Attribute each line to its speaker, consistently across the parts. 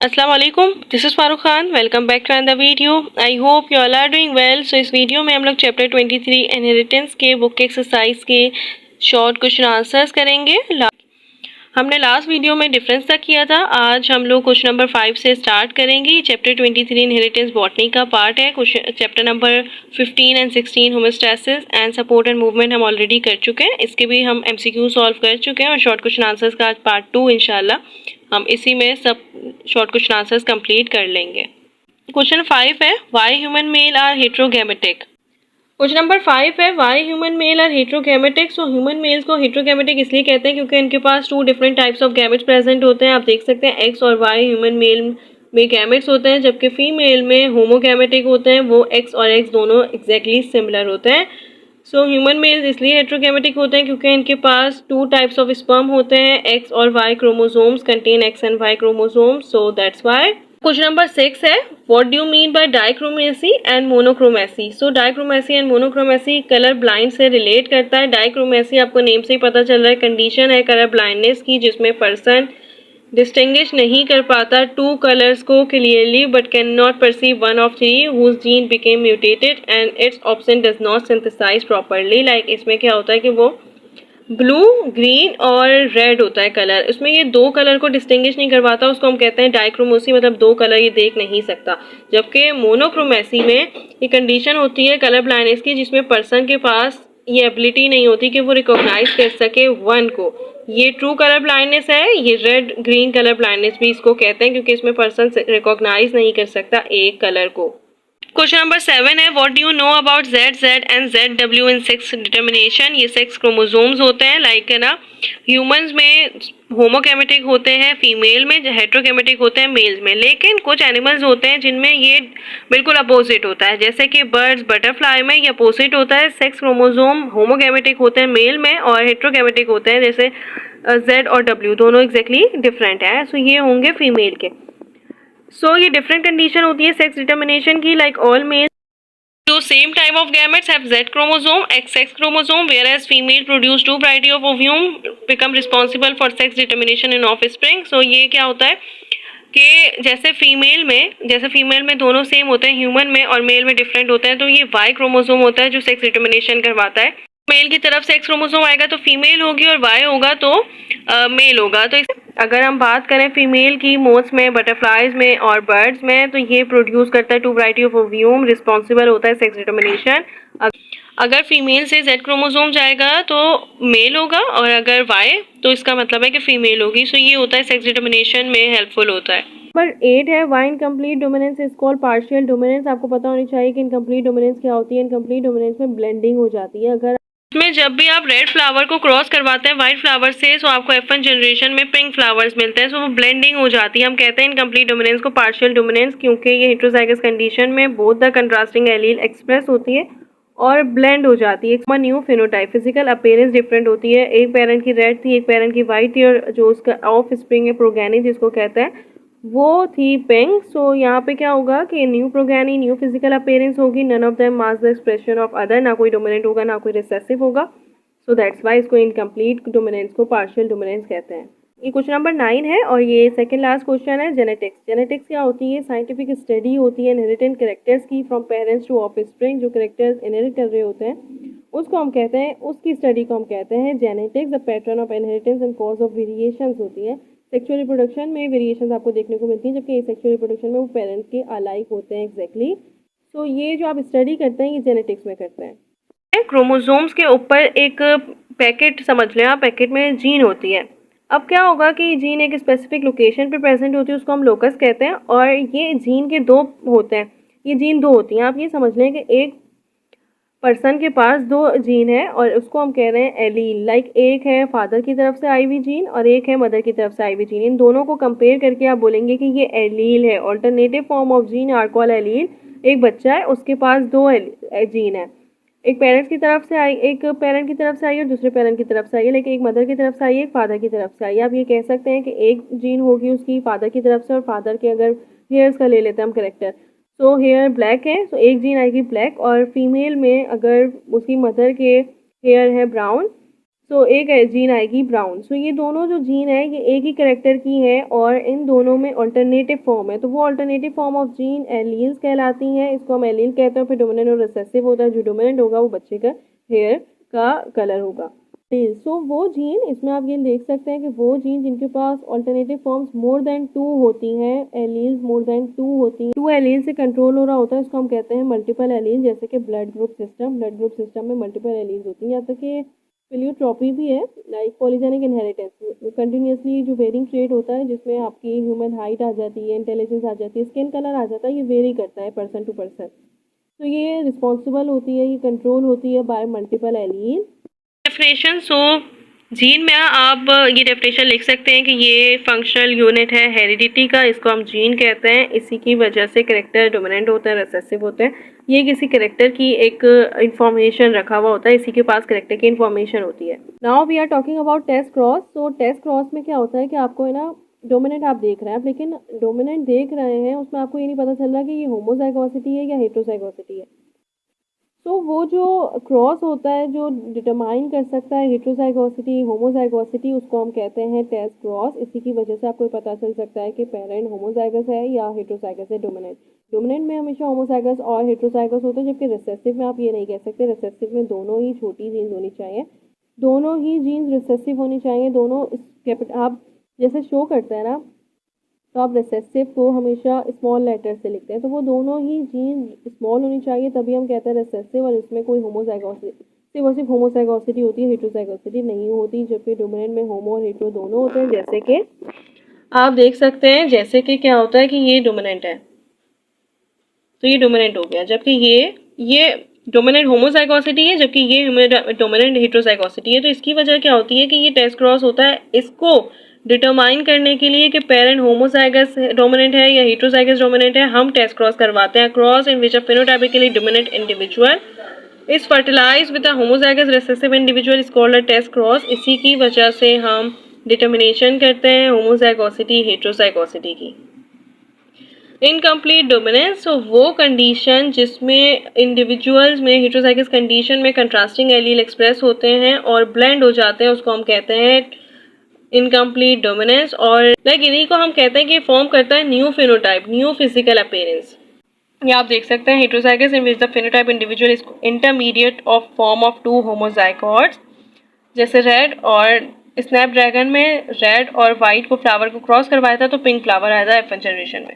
Speaker 1: अस्सलाम वालेकुम, this is Farooq Khan. Welcome back to another video. I hope you all are doing well. So इस video में हम लोग चैप्टर 23 इनहेरिटेंस के बुक के एक्सरसाइज के शॉर्ट क्वेश्चन आंसर्स करेंगे। हमने लास्ट वीडियो में डिफरेंस तक किया था। आज हम लोग क्वेश्चन नंबर 5 से स्टार्ट करेंगे। चैप्टर 23 इनहेरिटेंस बॉटनी का पार्ट है। Question chapter number 15 and 16 homeostasis and support and movement हम ऑलरेडी कर चुके हैं। इसके भी हम MCQ सॉल्व कर चुके हैं और शॉर्ट क्वेश्चन आंसर्स का आज पार्ट 2 इंशाल्लाह हम इसी में सब शॉर्ट क्वेश्चन आंसर्स कंप्लीट कर लेंगे। क्वेश्चन 5 है, why human male are heterogametic. Question number 5 है, why human male are heterogametic. So human males को हेट्रोगैमेटिक इसलिए कहते हैं क्योंकि इनके पास 2 different types of gametes present होते हैं। आप देख सकते हैं एक्स और वाई ह्यूमन मेल में गैमेट्स होते हैं, जबकि फीमेल में होमोगैमेटिक होते हैं। वो एक्स और एक्स दोनों एग्जैक्टली सिमिलर होते हैं। सो ह्यूमन मेल्स इसलिए हेट्रोगैमेटिक होते हैं क्योंकि इनके पास 2 टाइप्स ऑफ स्पर्म होते हैं। एक्स और Y chromosomes contain X and Y chromosomes, so that's why. Question number 6 है, what do you mean by dichromacy and monochromacy. So dichromacy and monochromacy colour blind से रिलेट करता है। डाइक्रोमेसी आपको name से ही पता चल रहा है, कंडीशन है कलर ब्लाइंडनेस की जिसमें पर्सन डिस्टिंग्विश नहीं कर पाता 2 कलर्स को clearly but can not perceive one of 3 whose gene became mutated and its option does not synthesize properly. Like इसमें क्या होता है कि वो ब्लू, ग्रीन और रेड होता है कलर, इसमें ये 2 कलर को डिस्टिंग्विश नहीं कर पाता, उसको हम कहते हैं डाइक्रोमेसी, मतलब 2 कलर ये देख नहीं सकता। जबकि मोनोक्रोमेसी में ये कंडीशन होती है कलर ब्लाइंडनेस की जिसमें पर्सन के पास ये एबिलिटी नहीं होती कि वो रिकॉग्नाइज कर सके वन को। ये ट्रू कलर ब्लाइंडनेस है। ये रेड ग्रीन कलर ब्लाइंडनेस भी इसको कहते हैं क्योंकि इसमें पर्सन रिकॉग्नाइज नहीं कर सकता एक कलर को। क्वेश्चन नंबर 7 है, what do you know about ZZ and ZW in sex determination. ये सेक्स क्रोमोसोम्स होते हैं, लाइक है ना, ह्यूमंस में होमोगैमेटिक होते हैं, फीमेल में हेट्रोगैमेटिक होते हैं मेल्स में। लेकिन कुछ एनिमल्स होते हैं जिनमें ये बिल्कुल अपोजिट होता है, जैसे कि बर्ड्स, बटरफ्लाई में ये अपोजिट होता है। सेक्स क्रोमोसोम होमोगैमेटिक होते हैं मेल में और हेट्रोगैमेटिक होते हैं, जैसे Z और W दोनों एग्जैक्टली डिफरेंट है। सो ये होंगे फीमेल के। सो ये डिफरेंट कंडीशन होती है सेक्स डिटर्मिनेशन की, लाइक ऑल मेल जो same type of gametes have Z chromosome, XX chromosome, whereas female produce 2 variety of ovum become responsible for sex determination in offspring। सो ये क्या होता है कि जैसे फीमेल में दोनों सेम होते हैं, ह्यूमन में और मेल में डिफरेंट होते हैं, तो ये Y क्रोमोसोम होता है जो सेक्स डिटर्मिनेशन करवाता है। मेल की तरफ से X क्रोमोसोम आएगा तो फीमेल होगी और Y होगा तो मेल होगा। तो अगर हम बात करें फीमेल की, मोथ्स में, बटरफ्लाइज में और बर्ड्स में, तो ये प्रोड्यूस करता है 2 वैरायटी ऑफ ओव्यूम, रिस्पॉन्सिबल होता है सेक्स डिटर्मिनेशन। अगर फीमेल से Z क्रोमोसोम जाएगा तो मेल होगा और अगर Y तो इसका मतलब है कि फीमेल होगी। सो ये होता है सेक्स डिटर्मिनेशन में हेल्पफुल होता है। नंबर 8 है, why incomplete dominance is called partial dominance. आपको पता होनी चाहिए कि इनकम्प्लीट डोमिनेंस क्या होती है। इनकम्प्लीट डोमिनेंस में ब्लेंडिंग हो जाती है। अगर में जब भी आप रेड फ्लावर को क्रॉस करवाते हैं व्हाइट फ्लावर से, सो आपको F1 जनरेशन में पिंक फ्लावर्स मिलते हैं, सो वो ब्लेंडिंग हो जाती है। हम कहते हैं इनकम्प्लीट डोमिनेंस को पार्शियल डोमिनेंस, क्योंकि ये हेट्रोजाइगस कंडीशन में both the contrasting allele express होती है और ब्लेंड हो जाती है। New phenotype, physical appearance different होती है। एक पेरेंट की रेड थी, एक पेरेंट की वाइट थी, और जो उसका ऑफ स्प्रिंग है प्रोगेनी जिसको कहते हैं, वो थी पिंक। सो यहाँ पे क्या होगा कि new progeny, new physical appearance होगी, none of them mask the expression of other, ना कोई डोमिनेंट होगा ना कोई रिसेसिव होगा। सो दैट्स वाई इसको इनकम्प्लीट डोमिनेंस को पार्शियल डोमिनेंस कहते हैं। ये क्वेश्चन नंबर 9 है और ये सेकंड लास्ट क्वेश्चन है, जेनेटिक्स। जेनेटिक्स क्या होती है? साइंटिफिक स्टडी होती है इनहेरिटेंट कैरेक्टर्स की फ्रॉम पेरेंट्स टू ऑफस्प्रिंग। जो कैरेक्टर्स इनहेरिट कर रहे होते हैं उसको हम कहते हैं, उसकी स्टडी को हम कहते हैं genetics. The pattern of inheritance and cause of variations होती है। सेक्सुअल रिप्रोडक्शन में वेरिएशंस आपको देखने को मिलती हैं, जबकि सेक्सुअल रिप्रोडक्शन में वो पेरेंट्स के अलाइक होते हैं एग्जैक्टली। सो ये जो आप स्टडी करते हैं ये जेनेटिक्स में करते हैं। क्रोमोसोम्स के ऊपर एक पैकेट समझ लें आप, पैकेट में जीन होती है। अब क्या होगा कि जीन एक स्पेसिफिक लोकेशन पे प्रेजेंट होती है, उसको हम लोकस कहते हैं, और ये जीन के 2 होते हैं, ये जीन 2 होती हैं। आप ये समझ लें कि एक पर्सन के पास 2 जीन है और उसको हम कह रहे हैं एलील। लाइक एक है फादर की तरफ से आई हुई जीन और एक है मदर की तरफ से आई हुई जीन। इन दोनों को कंपेयर करके आप बोलेंगे कि ये एलील है। Alternative form of gene are called allele. एक बच्चा है, उसके पास 2 जीन है, एक पेरेंट्स की तरफ से आई, एक पेरेंट की तरफ से आई और दूसरे पेरेंट की तरफ से आई है, लेकिन एक मदर की तरफ से आई है, एक फादर की तरफ से आई है। आप ये कह सकते हैं कि एक जीन होगी उसकी फादर की तरफ से, और फादर के अगर हेयर्स का ले लेते हैं हम करेक्टर, सो हेयर ब्लैक है, सो एक जीन आएगी ब्लैक, और फीमेल में अगर उसकी मदर के हेयर है ब्राउन, सो एक जीन आएगी ब्राउन। सो ये दोनों जो जीन है ये एक ही करेक्टर की है और इन दोनों में अल्टरनेटिव फॉर्म है, तो वो alternative form of gene alleles कहलाती हैं। इसको हम एलील कहते हैं। फिर डोमिनेंट और रिसेसिव होता है। जो डोमिनेंट होगा वो बच्चे का हेयर का कलर होगा। सो वो जीन, इसमें आप ये देख सकते हैं कि वो जीन जिनके पास अल्टरनेटिव फॉर्म्स मोर देन 2 होती हैं, एलील्स मोर देन 2 होती हैं, 2 एलील से कंट्रोल हो रहा होता है, इसको हम कहते हैं मल्टीपल एलील। जैसे कि ब्लड ग्रुप सिस्टम में मल्टीपल एलील्स होती हैं। यहाँ तक कि प्लियोट्रॉपी भी है, लाइक पॉलीजेनिक इनहेरिटेंस। कंटिन्यूसली जो वेरिंग ट्रेट होता है जिसमें आपकी ह्यूमन हाइट आ जाती है, इंटेलिजेंस आ जाती है, स्किन कलर आ जाता है, ये वेरी करता है पर्सन टू पर्सन। तो ये रिस्पॉन्सिबल होती है, ये कंट्रोल होती है बाय मल्टीपल एलील। डेफिनेशन। सो जीन में आप ये डेफिनेशन लिख सकते हैं कि ये फंक्शनल यूनिट है हेरिडिटी का, इसको हम जीन कहते हैं। इसी की वजह से करेक्टर डोमिनेंट होता है, रिसेसिव होते हैं। ये किसी करेक्टर की एक इंफॉर्मेशन रखा हुआ होता है, इसी के पास करेक्टर की इंफॉर्मेशन होती है। Now we are talking about test cross. So test cross में क्या होता है कि आपको है ना डोमिनेंट आप देख रहे हैं, लेकिन डोमिनेंट देख रहे हैं उसमें आपको ये नहीं पता चल रहा कि ये होमोजाइगोसिटी है या हेटेरोजाइगोसिटी है। तो वो जो क्रॉस होता है जो डिटरमाइन कर सकता है हेटेरोजाइगोसिटी होमोजाइगोसिटी, उसको हम कहते हैं टेस्ट क्रॉस। इसी की वजह से आपको ये पता चल सकता है कि पेरेंट होमोजाइगस है या हेटेरोजाइगस है। डोमिनेंट में हमेशा होमोजाइगस और हेटेरोजाइगस होते हैं, जबकि रिसेसिव में आप ये नहीं कह सकते। रिसेसिव में दोनों ही छोटी जीन्स होनी चाहिए, दोनों ही जीन्स रिसेसिव होनी चाहिए। दोनों आप जैसे शो करते हैं ना, तो आप रिसेसिव को हमेशा स्मॉल लेटर से लिखते हैं, तो वो दोनों ही जीन स्मॉल होनी चाहिए, तभी हम कहते हैं रिसेसिव। और इसमें कोई सिर्फ होमोजाइगोसिटी होती है, हेटेरोजाइगोसिटी नहीं होती। जबकि डोमिनेंट में होमो और हेटेरो दोनों होते हैं। जैसे कि आप देख सकते हैं, जैसे कि क्या होता है कि ये डोमिनेंट है तो ये डोमिनेंट हो गया, जबकि ये डोमिनेंट होमोजाइगोसिटी है, जबकि ये डोमिनेंट हेटेरोजाइगोसिटी है। तो इसकी वजह क्या होती है कि ये टेस्ट क्रॉस होता है, इसको डिटरमाइन करने के लिए कि पेरेंट होमोजाइगस डोमिनेंट है या हेटेरोजाइगस डोमिनेंट है, हम टेस्ट क्रॉस करवाते हैं। Cross in which a phenotypically dominant individual is fertilized with a homozygous recessive individual is called a test cross. इसी की वजह से हम डिटर्मिनेशन करते हैं होमोजाइगोसिटी हेटेरोजाइगोसिटी की। इनकम्प्लीट डोमिनेंस, तो वो कंडीशन जिसमें इंडिविजुअल्स में हेटेरोजाइगस कंडीशन में कंट्रास्टिंग एलील एक्सप्रेस होते हैं और ब्लेंड हो जाते हैं, उसको हम कहते हैं इनकम्प्लीट डोमिनेंस। और लाइक इन्हीं को हम कहते हैं कि फॉर्म करता है new phenotype, new physical appearance. ये आप देख सकते हैं heterozygous in which the phenotype individual is intermediate of form of 2 होमोजाइगोट्स। जैसे रेड और स्नैपड्रैगन में रेड और वाइट को फ्लावर को क्रॉस करवाया था तो पिंक फ्लावर आया था F1 जनरेशन में।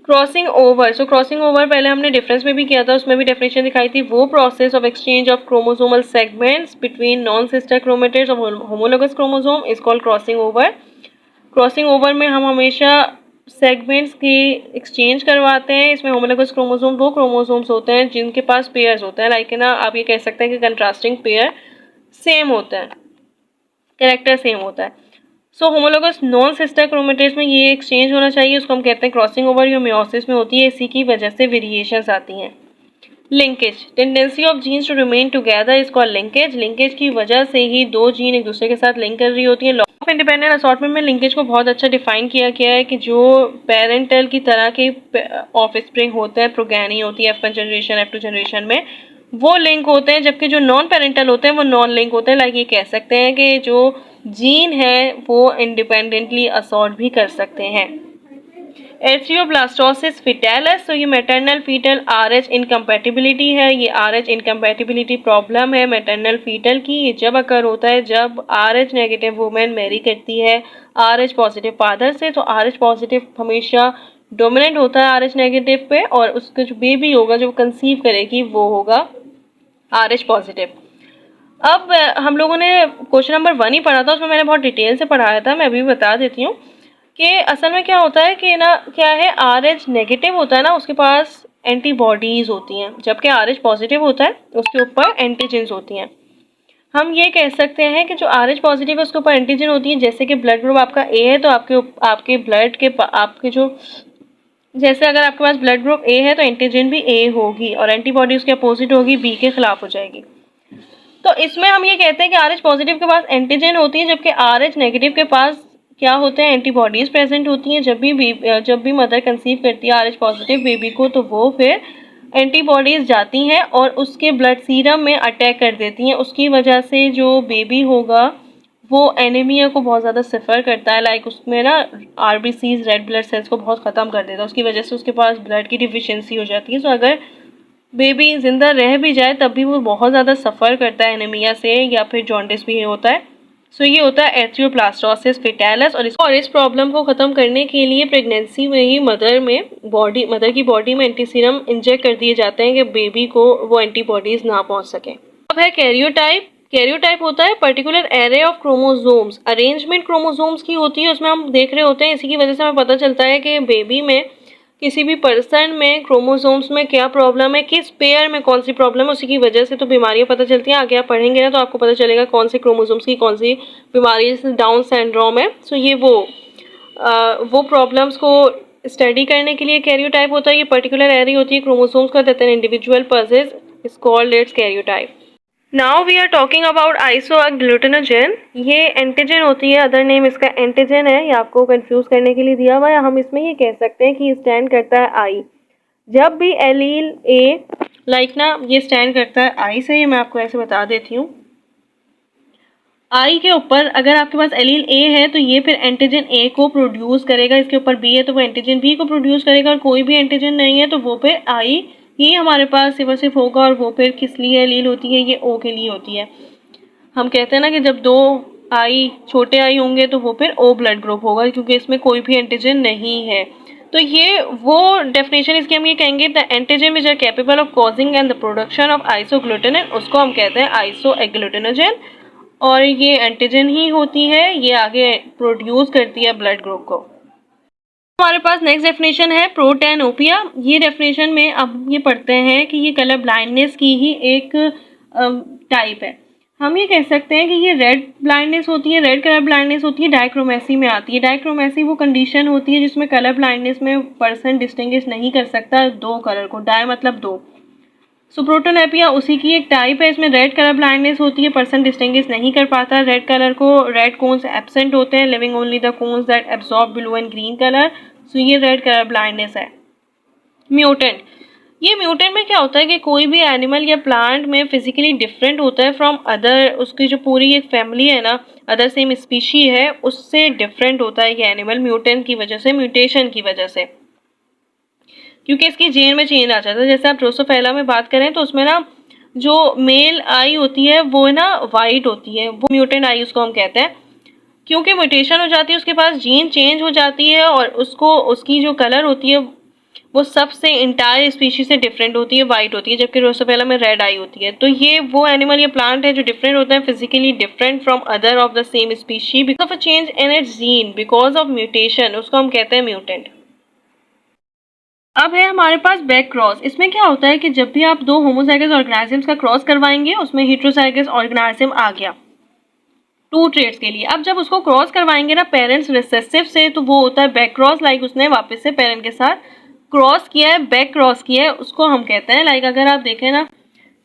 Speaker 1: क्रॉसिंग ओवर, सो क्रॉसिंग ओवर पहले हमने डिफरेंस में भी किया था, उसमें भी डेफिनेशन दिखाई थी। वो process of exchange of chromosomal segments between non sister chromatids of homologous chromosome is called crossing over. Crossing over में हम हमेशा सेगमेंट्स की एक्सचेंज करवाते हैं। इसमें होमोलोगस क्रोमोसोम वो क्रोमोसोम्स होते हैं जिनके पास पेयर्स होते हैं, लाइक ना आप ये कह सकते हैं कि कंट्रास्टिंग पेयर सेम होता है, कैरेक्टर सेम होता है। सो होमोलोगस नॉन सिस्टर क्रोमेटिड्स में ये एक्सचेंज होना चाहिए, उसको हम कहते हैं क्रॉसिंग ओवर। ये मेयोसिस में होती है, इसी की वजह से वेरिएशंस आती हैं। Linkage, tendency of genes to remain together is called linkage. Linkage की वजह से ही दो जीन एक दूसरे के साथ लिंक कर रही होती है। लॉ ऑफ इंडिपेंडेंट असॉर्टमेंट में लिंकेज को बहुत अच्छा डिफाइन किया गया है कि जो पेरेंटल की तरह के ऑफस्प्रिंग होते हैं, प्रोगेनी होती है F1 जनरेशन F2 जनरेशन में, वो लिंक होते हैं, जबकि जो नॉन पेरेंटल होते हैं वो नॉन लिंक होते हैं। लाइक ये कह सकते हैं कि जो जीन है वो इंडिपेंडेंटली असॉर्ट भी कर सकते हैं। एरिथ्रोब्लास्टोसिस फिटालिस, तो ये मैटरनल फीटल RH इनकम्पैटिबिलिटी है। ये RH इनकम्पैटिबिलिटी प्रॉब्लम है मैटरनल फीटल की। ये जब अकर होता है जब RH नेगेटिव वुमेन मैरी करती है RH पॉजिटिव फादर से। तो RH पॉजिटिव हमेशा डोमिनेंट होता है RH नेगेटिव पे, और उसका जो बेबी होगा जो कंसीव करेगी वो होगा RH पॉजिटिव। अब हम लोगों ने क्वेश्चन नंबर 1 ही पढ़ा था, उसमें मैंने बहुत डिटेल से पढ़ाया था, मैं अभी बता देती हूँ कि असल में क्या होता है कि ना क्या है, RH नेगेटिव होता है ना उसके पास एंटीबॉडीज़ होती हैं, जबकि RH पॉजिटिव होता है उसके ऊपर एंटीजेंस होती हैं। हम ये कह सकते हैं कि जो RH पॉजिटिव है उसके ऊपर एंटीजन होती है। जैसे कि ब्लड ग्रुप आपका A है तो आपके ब्लड के आपके जो, जैसे अगर आपके पास ब्लड ग्रुप A है तो एंटीजन भी A होगी और एंटीबॉडी उसके अपोजिट होगी, B के खिलाफ हो जाएगी। तो इसमें हम ये कहते हैं कि RH पॉजिटिव के पास एंटीजन होती है, जबकि RH नेगेटिव के पास क्या होते हैं, एंटीबॉडीज प्रेजेंट होती हैं। जब भी मदर कंसीव करती है RH पॉजिटिव बेबी को, तो वो फिर एंटीबॉडीज़ जाती हैं और उसके ब्लड सीरम में अटैक कर देती हैं। उसकी वजह से जो बेबी होगा वो एनीमिया को बहुत ज़्यादा सफ़र करता है, लाइक उसमें ना आरबीसीज रेड ब्लड सेल्स को बहुत ख़त्म कर देता है, उसकी वजह से उसके पास ब्लड की डिफिशियंसी हो जाती है। तो अगर बेबी ज़िंदा रह भी जाए तब भी वो बहुत ज़्यादा सफ़र करता है एनीमिया से, या फिर जॉन्डिस भी होता है। सो ये होता है एरिथ्रोब्लास्टोसिस फेटालिस। और इस प्रॉब्लम को ख़त्म करने के लिए प्रेगनेंसी में ही मदर की बॉडी में एंटीसीरम इंजेक्ट कर दिए जाते हैं कि बेबी को वो एंटीबॉडीज़ ना पहुंच सके। अब है कैरियोटाइप। कैरियोटाइप होता है particular array of chromosomes, arrangement chromosomes की होती है, उसमें हम देख रहे होते हैं। इसी की वजह से हमें पता चलता है कि बेबी में, किसी भी पर्सन में क्रोमोसोम्स में क्या प्रॉब्लम है, किस पेयर में कौन सी प्रॉब्लम है, उसी की वजह से तो बीमारियां पता चलती हैं। आगे आप पढ़ेंगे ना तो आपको पता चलेगा कौन से क्रोमोसोम्स की कौन सी बीमारी, जैसे डाउन सिंड्रोम है। सो ये वो प्रॉब्लम्स को स्टडी करने के लिए कैरियोटाइप होता है। ये पर्टिकुलर एरी होती है क्रोमोसोम्स का that an individual possess is called its karyotype. Now we are talking about isoagglutinogen. ये एंटीजन होती है, अदर नेम इसका एंटीजन है, ये आपको कंफ्यूज करने के लिए दिया हुआ है। हम इसमें ये कह सकते हैं कि स्टैंड करता है आई। जब भी एलील ए लाइक ना ये स्टैंड करता है आई से, ये मैं आपको ऐसे बता देती हूँ। आई के ऊपर अगर आपके पास एलील ए है तो ये फिर एंटीजन ए को प्रोड्यूस करेगा, इसके ऊपर बी है तो वो एंटीजन बी को प्रोड्यूस करेगा, और कोई भी एंटीजन नहीं है तो वो फिर आई ही हमारे पास सिर्फ होगा। और वो फिर किस लिए एलील होती है, ये ओ के लिए होती है। हम कहते हैं ना कि जब दो आई छोटे आई होंगे तो वो फिर ओ ब्लड ग्रुप होगा, क्योंकि इसमें कोई भी एंटीजन नहीं है। तो ये वो डेफिनेशन इसकी हम ये कहेंगे, the antigen which are capable of causing and the production of isoagglutinin, उसको हम कहते हैं आइसोएग्लूटिनोजेन। और ये एंटीजन ही होती है, ये आगे प्रोड्यूस करती है ब्लड ग्रुप को। हमारे पास नेक्स्ट डेफिनेशन है प्रोटैनोपिया। ये डेफिनेशन में अब ये पढ़ते हैं कि ये कलर ब्लाइंडनेस की ही एक टाइप है। हम ये कह सकते हैं कि ये रेड ब्लाइंडनेस होती है, रेड कलर ब्लाइंडनेस होती है, डाइक्रोमेसी में आती है। डाइक्रोमेसी वो कंडीशन होती है जिसमें कलर ब्लाइंडनेस में पर्सन डिस्टिंग्विश नहीं कर सकता दो कलर को, डाई मतलब दो। सो प्रोटोनेपिया उसी की एक टाइप है, इसमें रेड कलर ब्लाइंडनेस होती है, पर्सन डिस्टिंग्विश नहीं कर पाता रेड कलर को, रेड कोन्स एब्सेंट होते हैं, living only the cones that absorb blue and green colour. So ये रेड कलर ब्लाइंडनेस है। म्यूटेंट, ये म्यूटेंट में क्या होता है कि कोई भी एनिमल या प्लांट में फिजिकली डिफरेंट होता है फ्रॉम अदर, उसकी जो पूरी एक फैमिली है ना, अदर सेम स्पीशी है, उससे डिफरेंट होता है ये एनिमल म्यूटेंट की वजह से, म्यूटेशन की वजह से, क्योंकि इसकी जीन में चेंज आ जाता है। जैसे आप ड्रोसोफिला में बात करें तो उसमें ना जो मेल आई होती है वो ना वाइट होती है, वो म्यूटेंट आई उसको हम कहते हैं, क्योंकि म्यूटेशन हो जाती है, उसके पास जीन चेंज हो जाती है और उसको उसकी जो कलर होती है वो सबसे इंटायर स्पीशीज से डिफरेंट होती है, वाइट होती है, जबकि ड्रोसोफिला में रेड आई होती है। तो ये वो एनिमल या प्लांट है जो डिफरेंट होता है physically different from other of the same species because of a change in its gene, because of mutation, उसको हम कहते हैं म्यूटेंट। अब है हमारे पास बैक क्रॉस। इसमें क्या होता है कि जब भी आप दो होमोजाइगस ऑर्गेनिजम्स का क्रॉस करवाएंगे, उसमें हेटेरोजाइगस ऑर्गेनिज्म आ गया टू ट्रेट्स के लिए। अब जब उसको क्रॉस करवाएंगे ना पेरेंट्स रिसेसिव से, तो वो होता है बैक क्रॉस, लाइक उसने वापस से पेरेंट के साथ क्रॉस किया है, बैक क्रॉस किया है, उसको हम कहते हैं। लाइक अगर आप देखें ना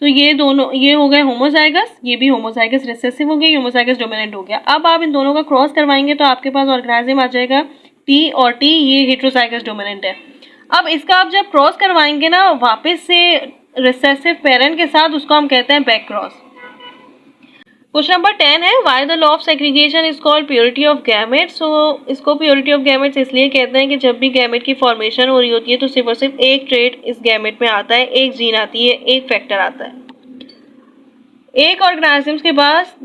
Speaker 1: तो ये दोनों, ये हो गए होमोजाइगस, ये भी होमोजाइगस रिसेसिव हो गया, होमोजाइगस डोमिनेंट हो गया। अब आप इन दोनों का क्रॉस करवाएंगे तो आपके पास ऑर्गेनिज्म आ जाएगा टी, और टी ये हेटेरोजाइगस डोमिनेंट है। अब इसका आप जब क्रॉस करवाएंगे ना वापस से रिसेसिव पेरेंट के साथ, उसको हम कहते हैं बैक क्रॉस। क्वेश्चन नंबर 10 है why the law of segregation is called purity of gametes. So इसको प्योरिटी ऑफ गैमेट्स इसलिए कहते हैं कि जब भी गैमेट की फॉर्मेशन हो रही होती है तो सिर्फ और सिर्फ एक ट्रेट इस गैमेट में आता है, एक जीन आती है, एक फैक्टर आता है। एक ऑर्गेनिजम्स के पास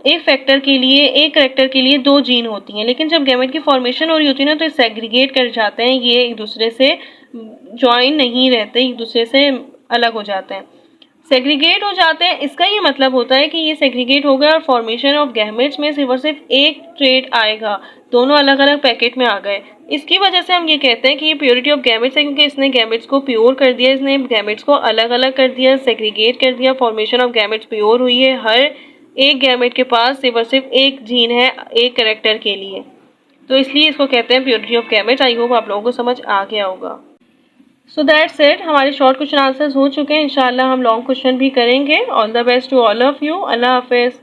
Speaker 1: एक फैक्टर के लिए, एक करैक्टर के लिए दो जीन होती हैं, लेकिन जब गैमेट की फॉर्मेशन हो रही होती है ना तो सेग्रीगेट कर जाते हैं, ये एक दूसरे से ज्वाइन नहीं रहते, एक दूसरे से अलग हो जाते हैं, सेग्रीगेट हो जाते हैं। इसका ये मतलब होता है कि ये सेग्रीगेट हो गया और फॉर्मेशन ऑफ गैमेट्स में सिर्फ और सिर्फ एक ट्रेट आएगा, दोनों अलग अलग पैकेट में आ गए। इसकी वजह से हम ये कहते हैं कि ये प्योरिटी ऑफ गैमेट्स है, क्योंकि इसने गैमेट्स को प्योर कर दिया, इसने गैमेट्स को अलग अलग कर दिया, सेग्रीगेट कर दिया, फॉर्मेशन ऑफ गैमेट्स प्योर हुई है। हर एक गैमेट के पास सिर्फ और सिर्फ एक जीन है एक कैरेक्टर के लिए, तो इसलिए इसको कहते हैं purity of gametes. I hope आप लोगों को समझ आ गया होगा। सो दैट्स इट, हमारे शॉर्ट क्वेश्चन आंसर्स हो चुके हैं, इंशाल्लाह हम लॉन्ग क्वेश्चन भी करेंगे। All the best to all of you, अल्लाह हाफिज़।